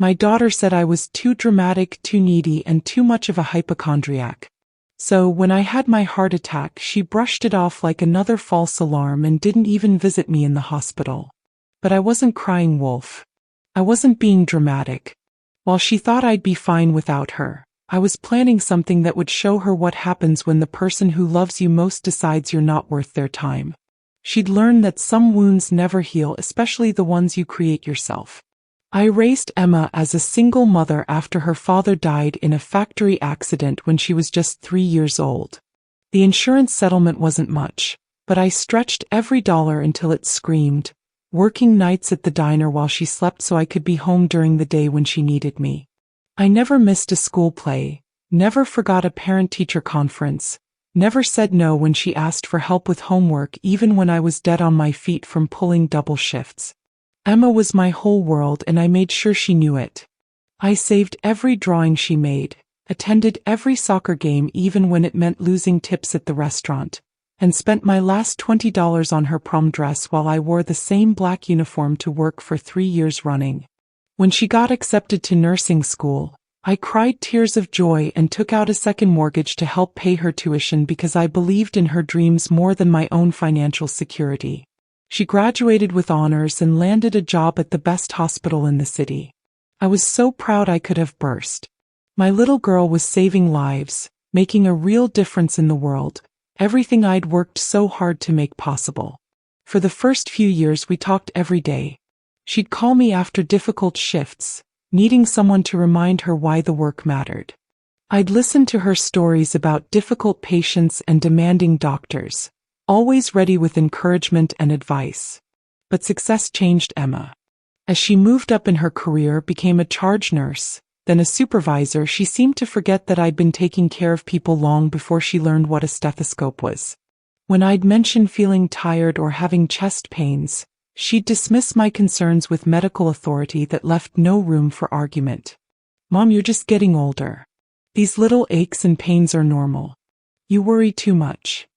My daughter said I was too dramatic, too needy, and too much of a hypochondriac. So, when I had my heart attack, she brushed it off like another false alarm and didn't even visit me in the hospital. But I wasn't crying wolf. I wasn't being dramatic. While she thought I'd be fine without her, I was planning something that would show her what happens when the person who loves you most decides you're not worth their time. She'd learn that some wounds never heal, especially the ones you create yourself. I raised Emma as a single mother after her father died in a factory accident when she was just 3 years old. The insurance settlement wasn't much, but I stretched every dollar until it screamed, working nights at the diner while she slept so I could be home during the day when she needed me. I never missed a school play, never forgot a parent-teacher conference, never said no when she asked for help with homework even when I was dead on my feet from pulling double shifts. Emma was my whole world and I made sure she knew it. I saved every drawing she made, attended every soccer game even when it meant losing tips at the restaurant, and spent my last $20 on her prom dress while I wore the same black uniform to work for 3 years running. When she got accepted to nursing school, I cried tears of joy and took out a second mortgage to help pay her tuition because I believed in her dreams more than my own financial security. She graduated with honors and landed a job at the best hospital in the city. I was so proud I could have burst. My little girl was saving lives, making a real difference in the world, everything I'd worked so hard to make possible. For the first few years we talked every day. She'd call me after difficult shifts, needing someone to remind her why the work mattered. I'd listen to her stories about difficult patients and demanding doctors, always ready with encouragement and advice. But success changed Emma. As she moved up in her career, became a charge nurse, then a supervisor, she seemed to forget that I'd been taking care of people long before she learned what a stethoscope was. When I'd mention feeling tired or having chest pains, she'd dismiss my concerns with medical authority that left no room for argument. "Mom, you're just getting older. These little aches and pains are normal. You worry too much."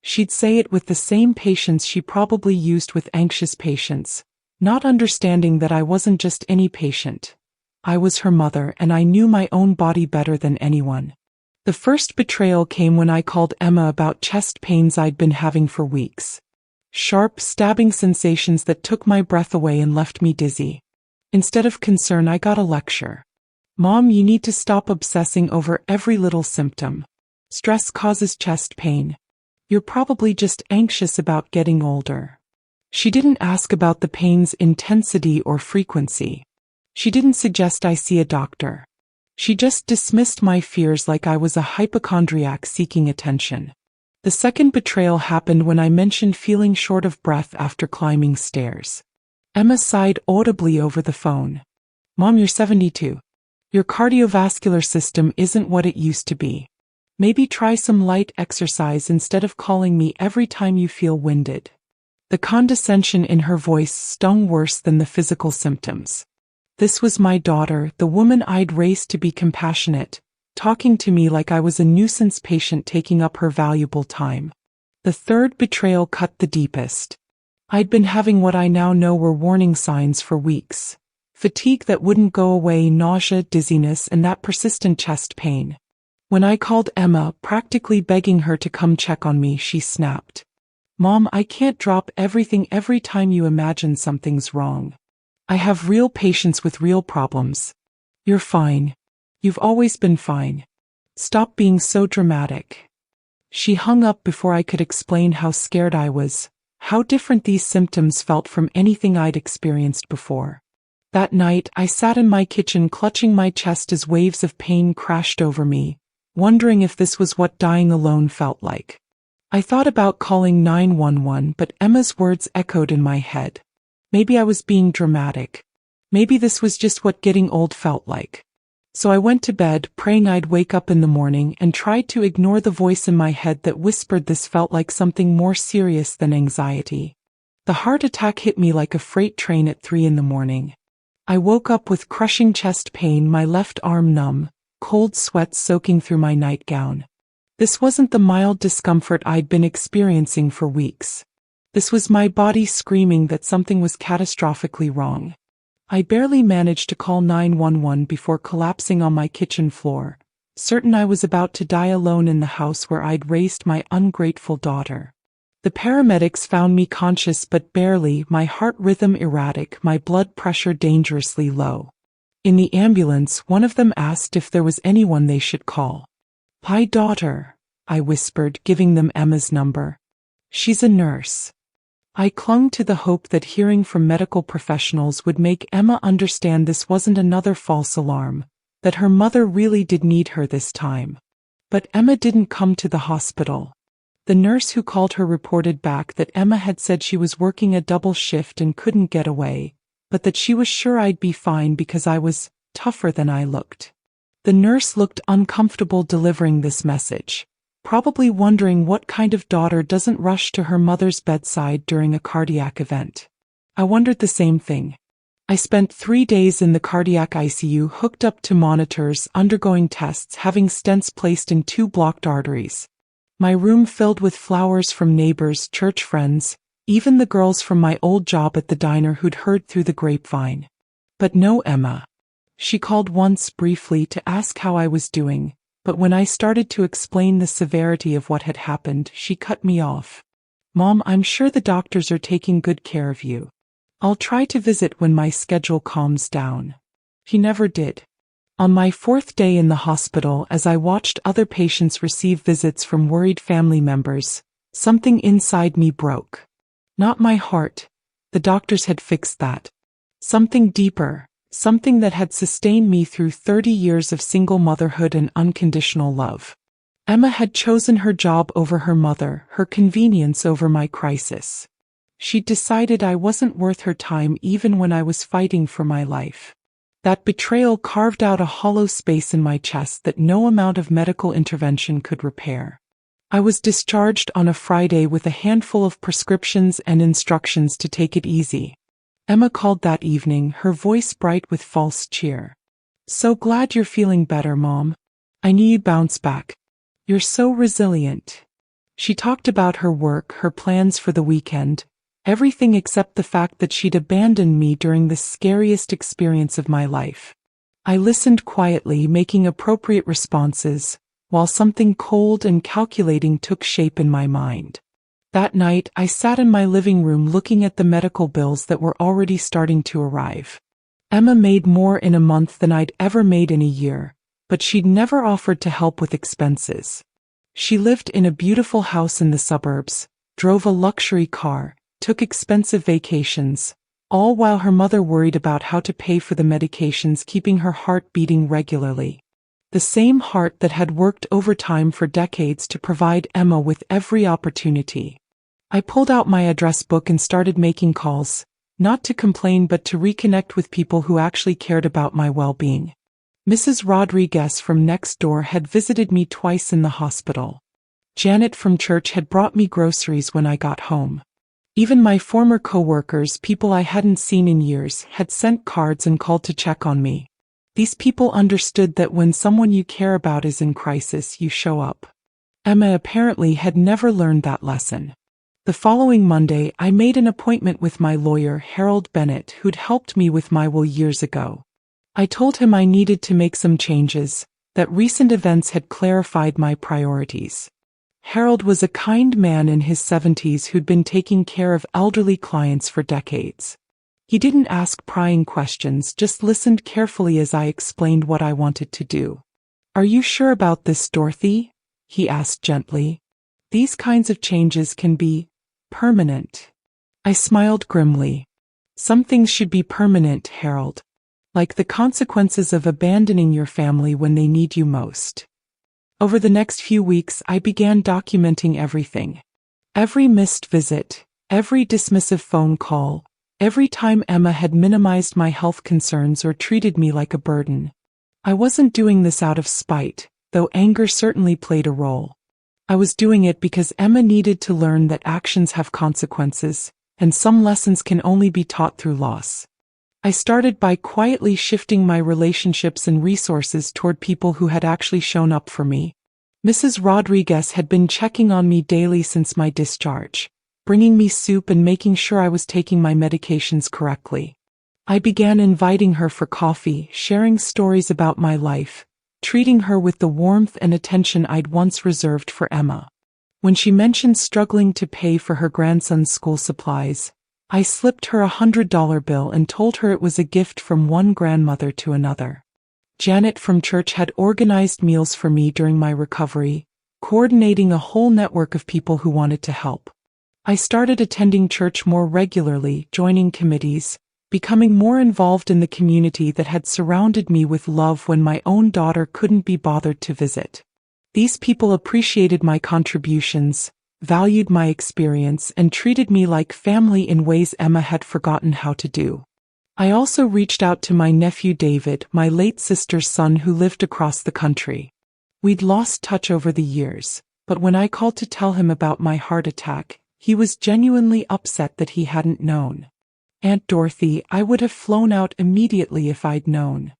She'd say it with the same patience she probably used with anxious patients, not understanding that I wasn't just any patient. I was her mother and I knew my own body better than anyone. The first betrayal came when I called Emma about chest pains I'd been having for weeks. Sharp, stabbing sensations that took my breath away and left me dizzy. Instead of concern, I got a lecture. "Mom, you need to stop obsessing over every little symptom. Stress causes chest pain. You're probably just anxious about getting older." She didn't ask about the pain's intensity or frequency. She didn't suggest I see a doctor. She just dismissed my fears like I was a hypochondriac seeking attention. The second betrayal happened when I mentioned feeling short of breath after climbing stairs. Emma sighed audibly over the phone. "Mom, you're 72. Your cardiovascular system isn't what it used to be. Maybe try some light exercise instead of calling me every time you feel winded." The condescension in her voice stung worse than the physical symptoms. This was my daughter, the woman I'd raised to be compassionate, talking to me like I was a nuisance patient taking up her valuable time. The third betrayal cut the deepest. I'd been having what I now know were warning signs for weeks. Fatigue that wouldn't go away, nausea, dizziness, and that persistent chest pain. When I called Emma, practically begging her to come check on me, she snapped. "Mom, I can't drop everything every time you imagine something's wrong. I have real patients with real problems. You're fine. You've always been fine. Stop being so dramatic." She hung up before I could explain how scared I was, how different these symptoms felt from anything I'd experienced before. That night, I sat in my kitchen clutching my chest as waves of pain crashed over me, wondering if this was what dying alone felt like. I thought about calling 911, but Emma's words echoed in my head. Maybe I was being dramatic. Maybe this was just what getting old felt like. So I went to bed, praying I'd wake up in the morning, and tried to ignore the voice in my head that whispered this felt like something more serious than anxiety. The heart attack hit me like a freight train at 3 in the morning. I woke up with crushing chest pain, my left arm numb, cold sweat soaking through my nightgown. This wasn't the mild discomfort I'd been experiencing for weeks. This was my body screaming that something was catastrophically wrong. I barely managed to call 911 before collapsing on my kitchen floor, certain I was about to die alone in the house where I'd raised my ungrateful daughter. The paramedics found me conscious but barely, my heart rhythm erratic, my blood pressure dangerously low. In the ambulance, one of them asked if there was anyone they should call. "My daughter," I whispered, giving them Emma's number. "She's a nurse." I clung to the hope that hearing from medical professionals would make Emma understand this wasn't another false alarm, that her mother really did need her this time. But Emma didn't come to the hospital. The nurse who called her reported back that Emma had said she was working a double shift and couldn't get away, but that she was sure I'd be fine because I was tougher than I looked. The nurse looked uncomfortable delivering this message, probably wondering what kind of daughter doesn't rush to her mother's bedside during a cardiac event. I wondered the same thing. I spent 3 days in the cardiac ICU, hooked up to monitors, undergoing tests, having stents placed in 2 blocked arteries. My room filled with flowers from neighbors, church friends, even the girls from my old job at the diner who'd heard through the grapevine. But no Emma. She called once briefly to ask how I was doing, but when I started to explain the severity of what had happened, she cut me off. "Mom, I'm sure the doctors are taking good care of you. I'll try to visit when my schedule calms down." She never did. On my 4th day in the hospital, as I watched other patients receive visits from worried family members, something inside me broke. Not my heart. The doctors had fixed that. Something deeper. Something that had sustained me through 30 years of single motherhood and unconditional love. Emma had chosen her job over her mother, her convenience over my crisis. She'd decided I wasn't worth her time even when I was fighting for my life. That betrayal carved out a hollow space in my chest that no amount of medical intervention could repair. I was discharged on a Friday with a handful of prescriptions and instructions to take it easy. Emma called that evening, her voice bright with false cheer. "So glad you're feeling better, Mom. I knew you'd bounce back. You're so resilient." She talked about her work, her plans for the weekend, everything except the fact that she'd abandoned me during the scariest experience of my life. I listened quietly, making appropriate responses, while something cold and calculating took shape in my mind. That night, I sat in my living room looking at the medical bills that were already starting to arrive. Emma made more in a month than I'd ever made in a year, but she'd never offered to help with expenses. She lived in a beautiful house in the suburbs, drove a luxury car, took expensive vacations, all while her mother worried about how to pay for the medications keeping her heart beating regularly. The same heart that had worked overtime for decades to provide Emma with every opportunity. I pulled out my address book and started making calls, not to complain but to reconnect with people who actually cared about my well-being. Mrs. Rodriguez from next door had visited me twice in the hospital. Janet from church had brought me groceries when I got home. Even my former co-workers, people I hadn't seen in years, had sent cards and called to check on me. These people understood that when someone you care about is in crisis, you show up. Emma apparently had never learned that lesson. The following Monday, I made an appointment with my lawyer, Harold Bennett, who'd helped me with my will years ago. I told him I needed to make some changes, that recent events had clarified my priorities. Harold was a kind man in his 70s who'd been taking care of elderly clients for decades. He didn't ask prying questions, just listened carefully as I explained what I wanted to do. "Are you sure about this, Dorothy?" he asked gently. "These kinds of changes can be permanent." I smiled grimly. "Some things should be permanent, Harold. Like the consequences of abandoning your family when they need you most." Over the next few weeks, I began documenting everything. Every missed visit, every dismissive phone call, every time Emma had minimized my health concerns or treated me like a burden. I wasn't doing this out of spite, though anger certainly played a role. I was doing it because Emma needed to learn that actions have consequences, and some lessons can only be taught through loss. I started by quietly shifting my relationships and resources toward people who had actually shown up for me. Mrs. Rodriguez had been checking on me daily since my discharge, bringing me soup and making sure I was taking my medications correctly. I began inviting her for coffee, sharing stories about my life, treating her with the warmth and attention I'd once reserved for Emma. When she mentioned struggling to pay for her grandson's school supplies, I slipped her $100 bill and told her it was a gift from one grandmother to another. Janet from church had organized meals for me during my recovery, coordinating a whole network of people who wanted to help. I started attending church more regularly, joining committees, becoming more involved in the community that had surrounded me with love when my own daughter couldn't be bothered to visit. These people appreciated my contributions, valued my experience, and treated me like family in ways Emma had forgotten how to do. I also reached out to my nephew David, my late sister's son who lived across the country. We'd lost touch over the years, but when I called to tell him about my heart attack, he was genuinely upset that he hadn't known. Aunt Dorothy, I would have flown out immediately if I'd known.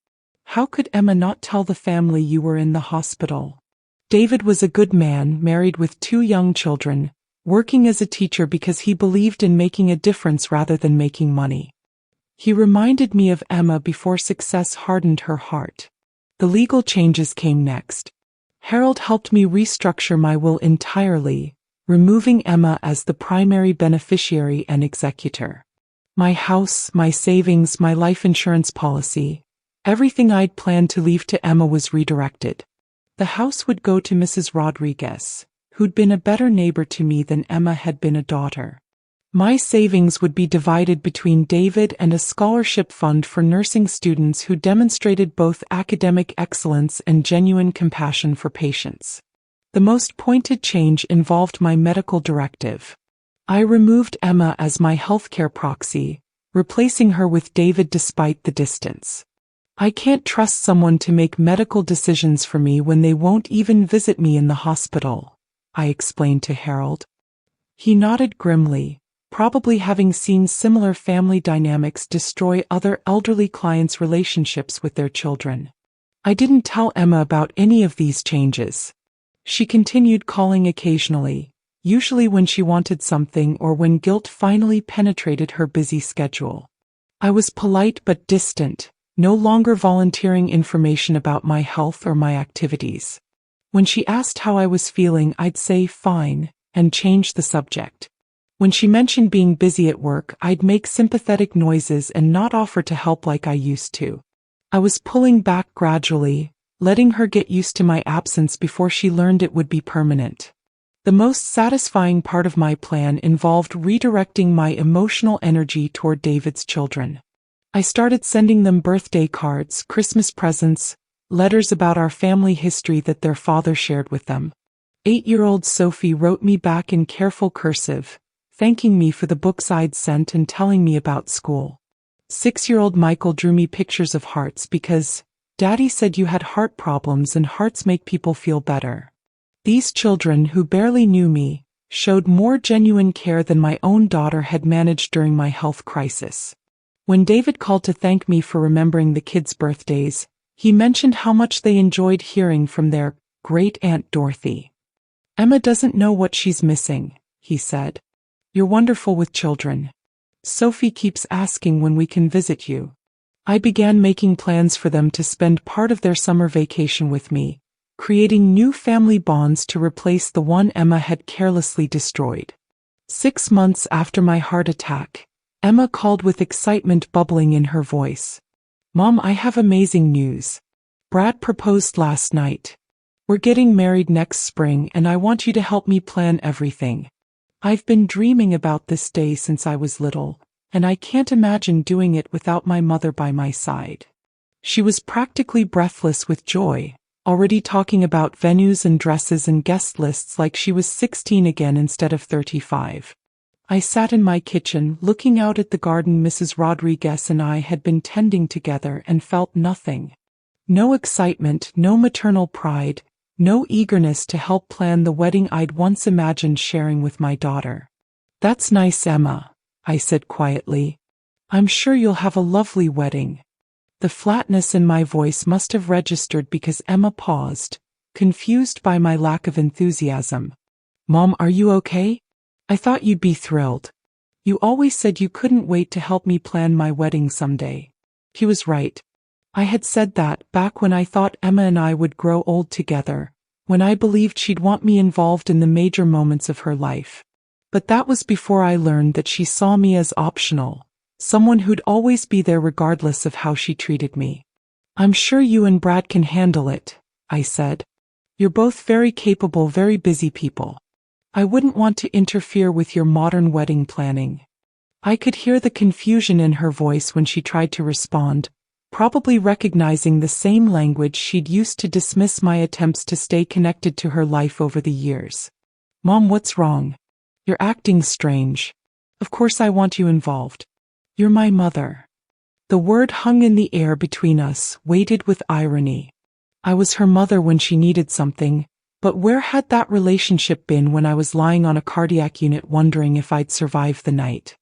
How could Emma not tell the family you were in the hospital? David was a good man, married with 2 young children, working as a teacher because he believed in making a difference rather than making money. He reminded me of Emma before success hardened her heart. The legal changes came next. Harold helped me restructure my will entirely, removing Emma as the primary beneficiary and executor. My house, my savings, my life insurance policy, everything I'd planned to leave to Emma was redirected. The house would go to Mrs. Rodriguez, who'd been a better neighbor to me than Emma had been a daughter. My savings would be divided between David and a scholarship fund for nursing students who demonstrated both academic excellence and genuine compassion for patients. The most pointed change involved my medical directive. I removed Emma as my healthcare proxy, replacing her with David despite the distance. I can't trust someone to make medical decisions for me when they won't even visit me in the hospital, I explained to Harold. He nodded grimly, probably having seen similar family dynamics destroy other elderly clients' relationships with their children. I didn't tell Emma about any of these changes. She continued calling occasionally, usually when she wanted something or when guilt finally penetrated her busy schedule. I was polite but distant, no longer volunteering information about my health or my activities. When she asked how I was feeling, I'd say fine, and change the subject. When she mentioned being busy at work, I'd make sympathetic noises and not offer to help like I used to. I was pulling back gradually, letting her get used to my absence before she learned it would be permanent. The most satisfying part of my plan involved redirecting my emotional energy toward David's children. I started sending them birthday cards, Christmas presents, letters about our family history that their father shared with them. 8-year-old Sophie wrote me back in careful cursive, thanking me for the books I'd sent and telling me about school. 6-year-old Michael drew me pictures of hearts because, Daddy said you had heart problems and hearts make people feel better. These children, who barely knew me, showed more genuine care than my own daughter had managed during my health crisis. When David called to thank me for remembering the kids' birthdays, he mentioned how much they enjoyed hearing from their great-aunt Dorothy. Emma doesn't know what she's missing, he said. You're wonderful with children. Sophie keeps asking when we can visit you. I began making plans for them to spend part of their summer vacation with me, creating new family bonds to replace the one Emma had carelessly destroyed. 6 months after my heart attack, Emma called with excitement bubbling in her voice. Mom, I have amazing news. Brad proposed last night. We're getting married next spring and I want you to help me plan everything. I've been dreaming about this day since I was little, and I can't imagine doing it without my mother by my side. She was practically breathless with joy, already talking about venues and dresses and guest lists like she was 16 again instead of 35. I sat in my kitchen, looking out at the garden Mrs. Rodriguez and I had been tending together, and felt nothing. No excitement, no maternal pride, no eagerness to help plan the wedding I'd once imagined sharing with my daughter. That's nice, Emma, I said quietly. I'm sure you'll have a lovely wedding. The flatness in my voice must have registered because Emma paused, confused by my lack of enthusiasm. Mom, are you okay? I thought you'd be thrilled. You always said you couldn't wait to help me plan my wedding someday. He was right. I had said that back when I thought Emma and I would grow old together, when I believed she'd want me involved in the major moments of her life. But that was before I learned that she saw me as optional, someone who'd always be there regardless of how she treated me. I'm sure you and Brad can handle it, I said. You're both very capable, very busy people. I wouldn't want to interfere with your modern wedding planning. I could hear the confusion in her voice when she tried to respond, probably recognizing the same language she'd used to dismiss my attempts to stay connected to her life over the years. Mom, what's wrong? You're acting strange. Of course I want you involved. You're my mother. The word hung in the air between us, weighted with irony. I was her mother when she needed something, but where had that relationship been when I was lying on a cardiac unit wondering if I'd survive the night?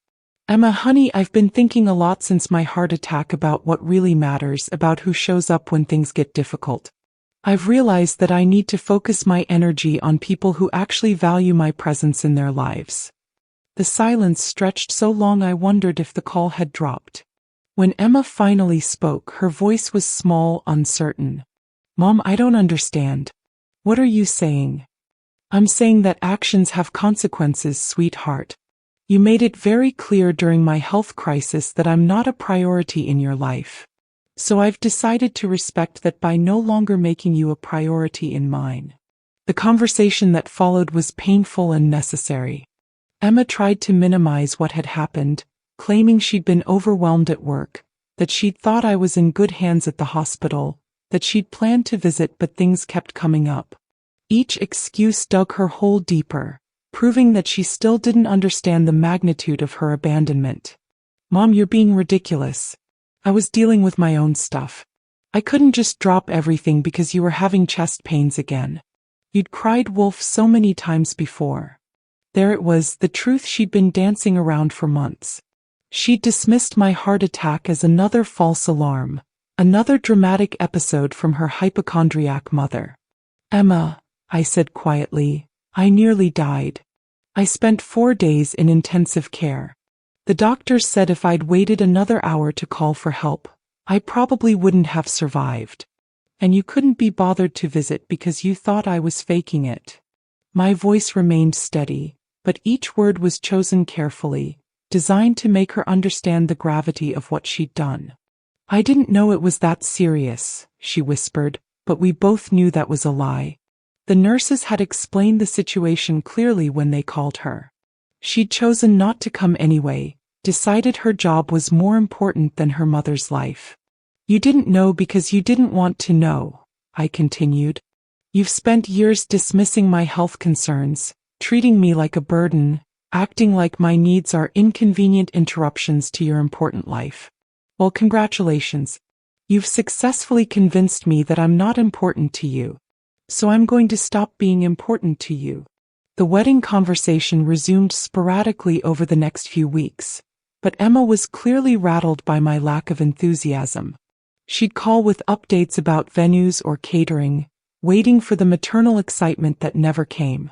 Emma, honey, I've been thinking a lot since my heart attack about what really matters, about who shows up when things get difficult. I've realized that I need to focus my energy on people who actually value my presence in their lives. The silence stretched so long I wondered if the call had dropped. When Emma finally spoke, her voice was small, uncertain. Mom, I don't understand. What are you saying? I'm saying that actions have consequences, sweetheart. You made it very clear during my health crisis that I'm not a priority in your life. So I've decided to respect that by no longer making you a priority in mine. The conversation that followed was painful and necessary. Emma tried to minimize what had happened, claiming she'd been overwhelmed at work, that she'd thought I was in good hands at the hospital, that she'd planned to visit but things kept coming up. Each excuse dug her hole deeper, proving that she still didn't understand the magnitude of her abandonment. Mom, you're being ridiculous. I was dealing with my own stuff. I couldn't just drop everything because you were having chest pains again. You'd cried wolf so many times before. There it was, the truth she'd been dancing around for months. She'd dismissed my heart attack as another false alarm, another dramatic episode from her hypochondriac mother. Emma, I said quietly, I nearly died. I spent 4 days in intensive care. The doctors said if I'd waited another hour to call for help, I probably wouldn't have survived. And you couldn't be bothered to visit because you thought I was faking it. My voice remained steady, but each word was chosen carefully, designed to make her understand the gravity of what she'd done. I didn't know it was that serious, she whispered, but we both knew that was a lie. The nurses had explained the situation clearly when they called her. She'd chosen not to come anyway, decided her job was more important than her mother's life. You didn't know because you didn't want to know, I continued. You've spent years dismissing my health concerns, treating me like a burden, acting like my needs are inconvenient interruptions to your important life. Well, congratulations. You've successfully convinced me that I'm not important to you. So I'm going to stop being important to you. The wedding conversation resumed sporadically over the next few weeks, but Emma was clearly rattled by my lack of enthusiasm. She'd call with updates about venues or catering, waiting for the maternal excitement that never came.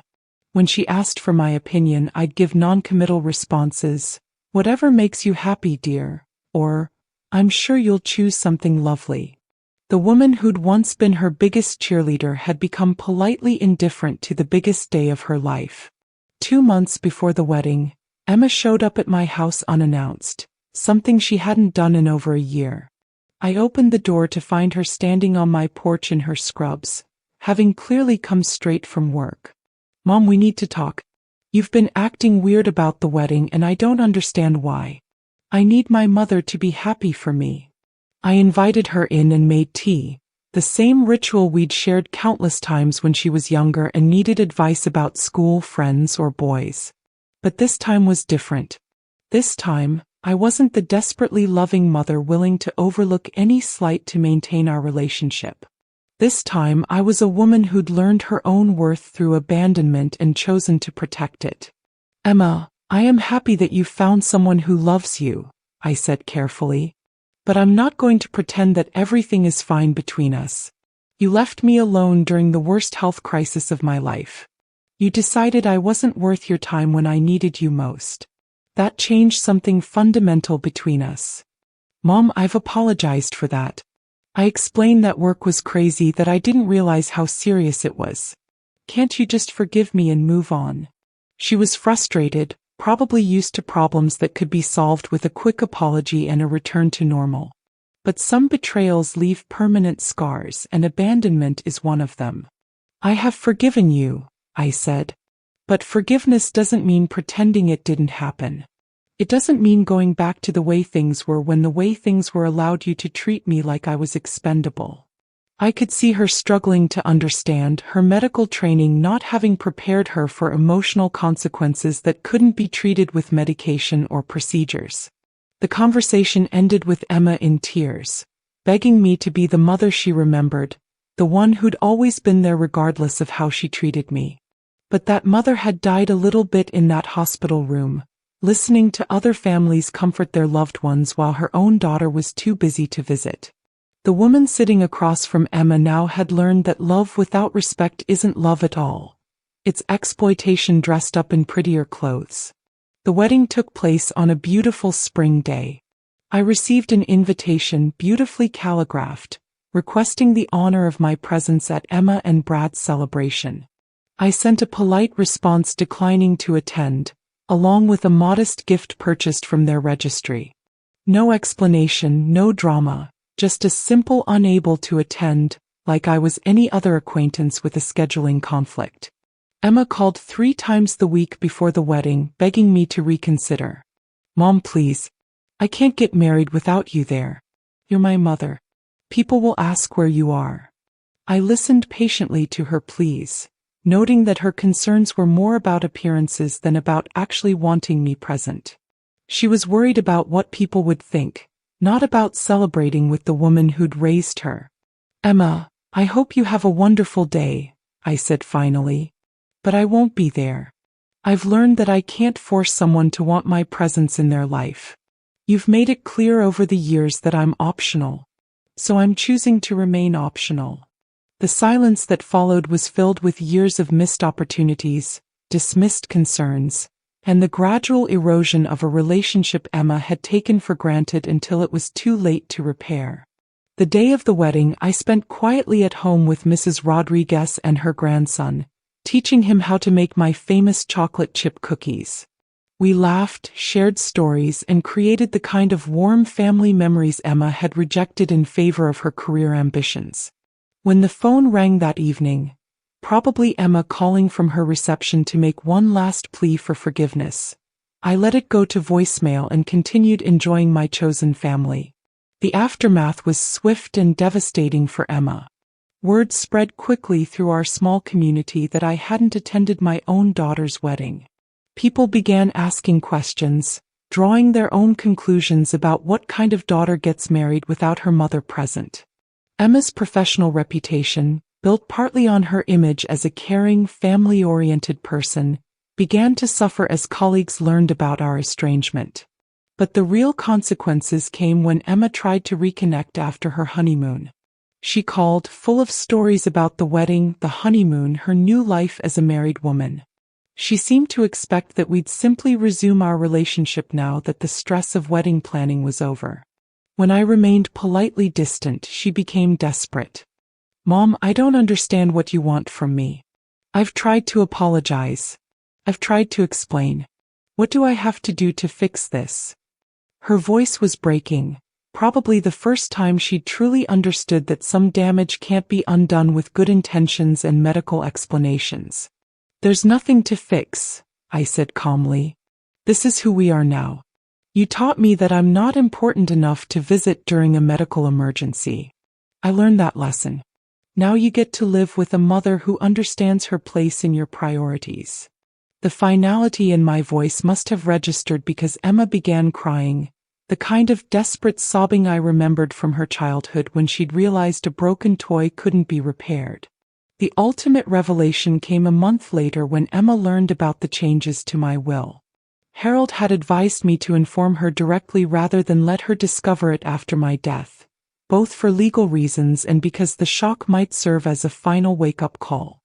When she asked for my opinion, I'd give non-committal responses, whatever makes you happy, dear, or, I'm sure you'll choose something lovely. The woman who'd once been her biggest cheerleader had become politely indifferent to the biggest day of her life. 2 months before the wedding, Emma showed up at my house unannounced, something she hadn't done in over a year. I opened the door to find her standing on my porch in her scrubs, having clearly come straight from work. Mom, we need to talk. You've been acting weird about the wedding and I don't understand why. I need my mother to be happy for me. I invited her in and made tea, the same ritual we'd shared countless times when she was younger and needed advice about school, friends, or boys. But this time was different. This time, I wasn't the desperately loving mother willing to overlook any slight to maintain our relationship. This time, I was a woman who'd learned her own worth through abandonment and chosen to protect it. Emma, I am happy that you found someone who loves you, I said carefully. But I'm not going to pretend that everything is fine between us. You left me alone during the worst health crisis of my life. You decided I wasn't worth your time when I needed you most. That changed something fundamental between us. Mom, I've apologized for that. I explained that work was crazy, that I didn't realize how serious it was. Can't you just forgive me and move on? She was frustrated, probably used to problems that could be solved with a quick apology and a return to normal. But some betrayals leave permanent scars, and abandonment is one of them. I have forgiven you, I said. But forgiveness doesn't mean pretending it didn't happen. It doesn't mean going back to the way things were when the way things were allowed you to treat me like I was expendable. I could see her struggling to understand, her medical training not having prepared her for emotional consequences that couldn't be treated with medication or procedures. The conversation ended with Emma in tears, begging me to be the mother she remembered, the one who'd always been there regardless of how she treated me. But that mother had died a little bit in that hospital room, listening to other families comfort their loved ones while her own daughter was too busy to visit. The woman sitting across from Emma now had learned that love without respect isn't love at all. It's exploitation dressed up in prettier clothes. The wedding took place on a beautiful spring day. I received an invitation, beautifully calligraphed, requesting the honor of my presence at Emma and Brad's celebration. I sent a polite response declining to attend, along with a modest gift purchased from their registry. No explanation, no drama, just a simple unable to attend, like I was any other acquaintance with a scheduling conflict. Emma called 3 times the week before the wedding, begging me to reconsider. Mom, please. I can't get married without you there. You're my mother. People will ask where you are. I listened patiently to her pleas, noting that her concerns were more about appearances than about actually wanting me present. She was worried about what people would think, not about celebrating with the woman who'd raised her. Emma, I hope you have a wonderful day, I said finally. But I won't be there. I've learned that I can't force someone to want my presence in their life. You've made it clear over the years that I'm optional. So I'm choosing to remain optional. The silence that followed was filled with years of missed opportunities, dismissed concerns, and the gradual erosion of a relationship Emma had taken for granted until it was too late to repair. The day of the wedding I spent quietly at home with Mrs. Rodriguez and her grandson, teaching him how to make my famous chocolate chip cookies. We laughed, shared stories, and created the kind of warm family memories Emma had rejected in favor of her career ambitions. When the phone rang that evening, probably Emma calling from her reception to make one last plea for forgiveness, I let it go to voicemail and continued enjoying my chosen family. The aftermath was swift and devastating for Emma. Word spread quickly through our small community that I hadn't attended my own daughter's wedding. People began asking questions, drawing their own conclusions about what kind of daughter gets married without her mother present. Emma's professional reputation, built partly on her image as a caring, family-oriented person, began to suffer as colleagues learned about our estrangement. But the real consequences came when Emma tried to reconnect after her honeymoon. She called, full of stories about the wedding, the honeymoon, her new life as a married woman. She seemed to expect that we'd simply resume our relationship now that the stress of wedding planning was over. When I remained politely distant, she became desperate. Mom, I don't understand what you want from me. I've tried to apologize. I've tried to explain. What do I have to do to fix this? Her voice was breaking, probably the first time she'd truly understood that some damage can't be undone with good intentions and medical explanations. There's nothing to fix, I said calmly. This is who we are now. You taught me that I'm not important enough to visit during a medical emergency. I learned that lesson. Now you get to live with a mother who understands her place in your priorities. The finality in my voice must have registered because Emma began crying, the kind of desperate sobbing I remembered from her childhood when she'd realized a broken toy couldn't be repaired. The ultimate revelation came a month later when Emma learned about the changes to my will. Harold had advised me to inform her directly rather than let her discover it after my death, both for legal reasons and because the shock might serve as a final wake-up call.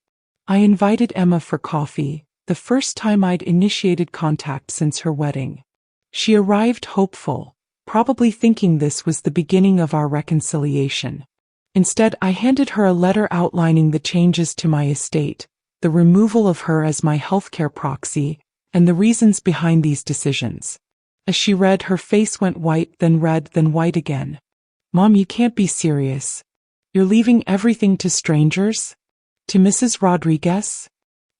I invited Emma for coffee, the first time I'd initiated contact since her wedding. She arrived hopeful, probably thinking this was the beginning of our reconciliation. Instead, I handed her a letter outlining the changes to my estate, the removal of her as my healthcare proxy, and the reasons behind these decisions. As she read, her face went white, then red, then white again. "Mom, you can't be serious. You're leaving everything to strangers? To Mrs. Rodriguez?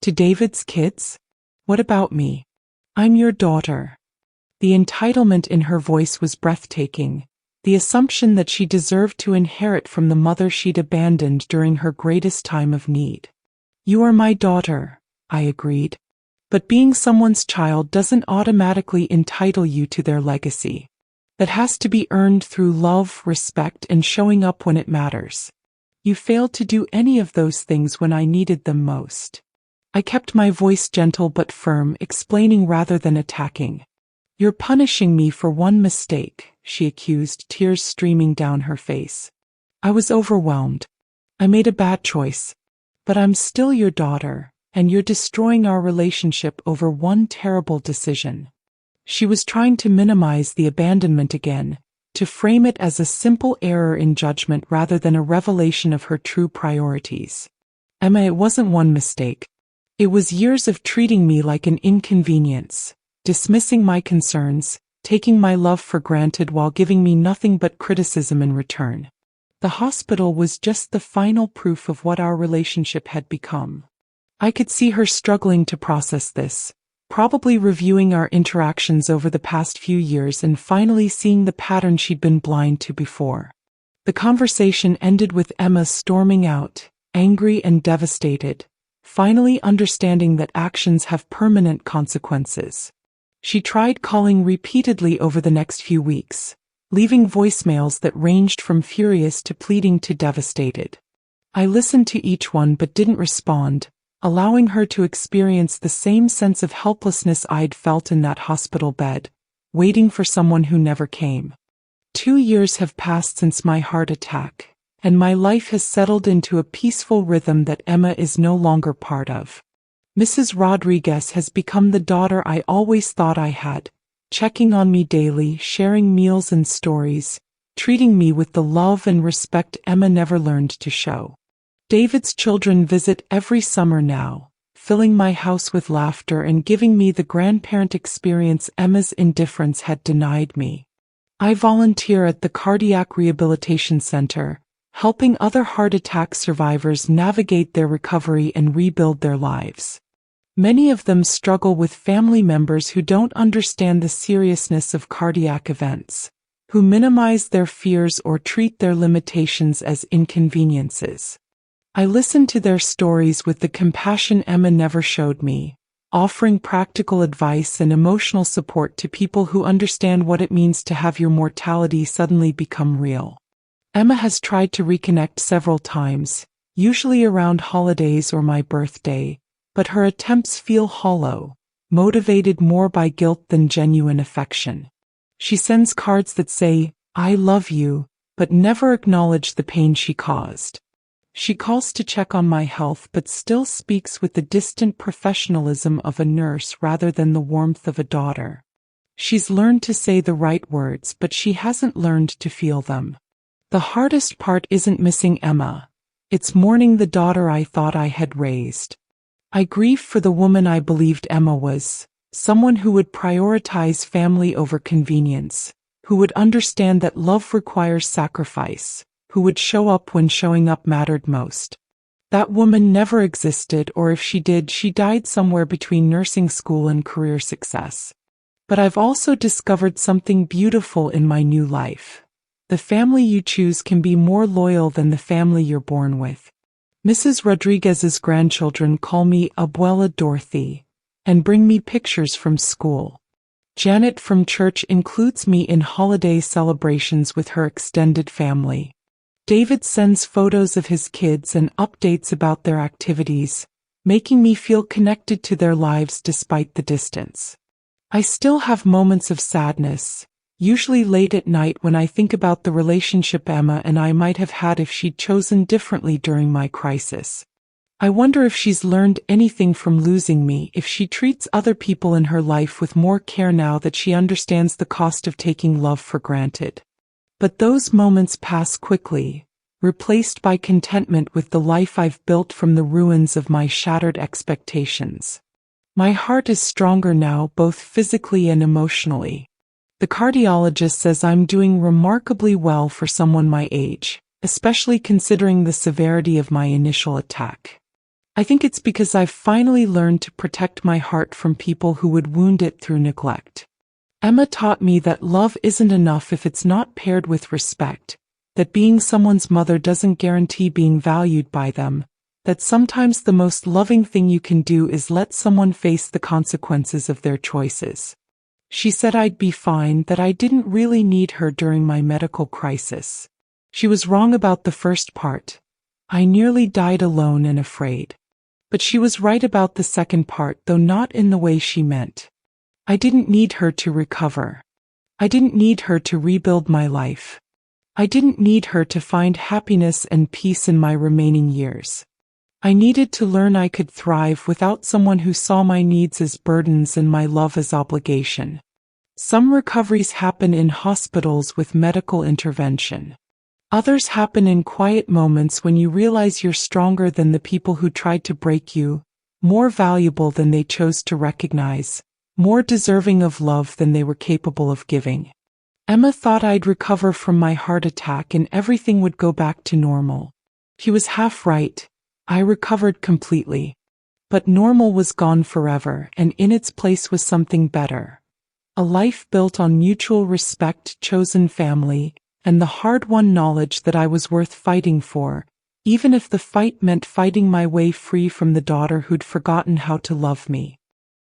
To David's kids? What about me? I'm your daughter." The entitlement in her voice was breathtaking, the assumption that she deserved to inherit from the mother she'd abandoned during her greatest time of need. "You are my daughter," I agreed. "But being someone's child doesn't automatically entitle you to their legacy. That has to be earned through love, respect, and showing up when it matters. You failed to do any of those things when I needed them most." I kept my voice gentle but firm, explaining rather than attacking. "You're punishing me for one mistake," she accused, tears streaming down her face. I was overwhelmed. "I made a bad choice. But I'm still your daughter, and you're destroying our relationship over one terrible decision." She was trying to minimize the abandonment again, to frame it as a simple error in judgment rather than a revelation of her true priorities. "Emma, it wasn't one mistake. It was years of treating me like an inconvenience, dismissing my concerns, taking my love for granted while giving me nothing but criticism in return. The hospital was just the final proof of what our relationship had become." I could see her struggling to process this, probably reviewing our interactions over the past few years and finally seeing the pattern she'd been blind to before. The conversation ended with Emma storming out, angry and devastated, finally understanding that actions have permanent consequences. She tried calling repeatedly over the next few weeks, leaving voicemails that ranged from furious to pleading to devastated. I listened to each one but didn't respond, allowing her to experience the same sense of helplessness I'd felt in that hospital bed, waiting for someone who never came. 2 years have passed since my heart attack, and my life has settled into a peaceful rhythm that Emma is no longer part of. Mrs. Rodriguez has become the daughter I always thought I had, checking on me daily, sharing meals and stories, treating me with the love and respect Emma never learned to show. David's children visit every summer now, filling my house with laughter and giving me the grandparent experience Emma's indifference had denied me. I volunteer at the Cardiac Rehabilitation Center, helping other heart attack survivors navigate their recovery and rebuild their lives. Many of them struggle with family members who don't understand the seriousness of cardiac events, who minimize their fears or treat their limitations as inconveniences. I listen to their stories with the compassion Emma never showed me, offering practical advice and emotional support to people who understand what it means to have your mortality suddenly become real. Emma has tried to reconnect several times, usually around holidays or my birthday, but her attempts feel hollow, motivated more by guilt than genuine affection. She sends cards that say, "I love you," but never acknowledge the pain she caused. She calls to check on my health but still speaks with the distant professionalism of a nurse rather than the warmth of a daughter. She's learned to say the right words, but she hasn't learned to feel them. The hardest part isn't missing Emma. It's mourning the daughter I thought I had raised. I grieve for the woman I believed Emma was, someone who would prioritize family over convenience, who would understand that love requires sacrifice, who would show up when showing up mattered most. That woman never existed, or if she did, she died somewhere between nursing school and career success. But I've also discovered something beautiful in my new life. The family you choose can be more loyal than the family you're born with. Mrs. Rodriguez's grandchildren call me Abuela Dorothy and bring me pictures from school. Janet from church includes me in holiday celebrations with her extended family. David sends photos of his kids and updates about their activities, making me feel connected to their lives despite the distance. I still have moments of sadness, usually late at night when I think about the relationship Emma and I might have had if she'd chosen differently during my crisis. I wonder if she's learned anything from losing me, if she treats other people in her life with more care now that she understands the cost of taking love for granted. But those moments pass quickly, replaced by contentment with the life I've built from the ruins of my shattered expectations. My heart is stronger now, both physically and emotionally. The cardiologist says I'm doing remarkably well for someone my age, especially considering the severity of my initial attack. I think it's because I've finally learned to protect my heart from people who would wound it through neglect. Emma taught me that love isn't enough if it's not paired with respect, that being someone's mother doesn't guarantee being valued by them, that sometimes the most loving thing you can do is let someone face the consequences of their choices. She said I'd be fine, that I didn't really need her during my medical crisis. She was wrong about the first part. I nearly died alone and afraid. But she was right about the second part, though not in the way she meant. I didn't need her to recover. I didn't need her to rebuild my life. I didn't need her to find happiness and peace in my remaining years. I needed to learn I could thrive without someone who saw my needs as burdens and my love as obligation. Some recoveries happen in hospitals with medical intervention. Others happen in quiet moments when you realize you're stronger than the people who tried to break you, more valuable than they chose to recognize, more deserving of love than they were capable of giving. Emma thought I'd recover from my heart attack and everything would go back to normal. She was half right. I recovered completely. But normal was gone forever, and in its place was something better. A life built on mutual respect, chosen family, and the hard-won knowledge that I was worth fighting for, even if the fight meant fighting my way free from the daughter who'd forgotten how to love me.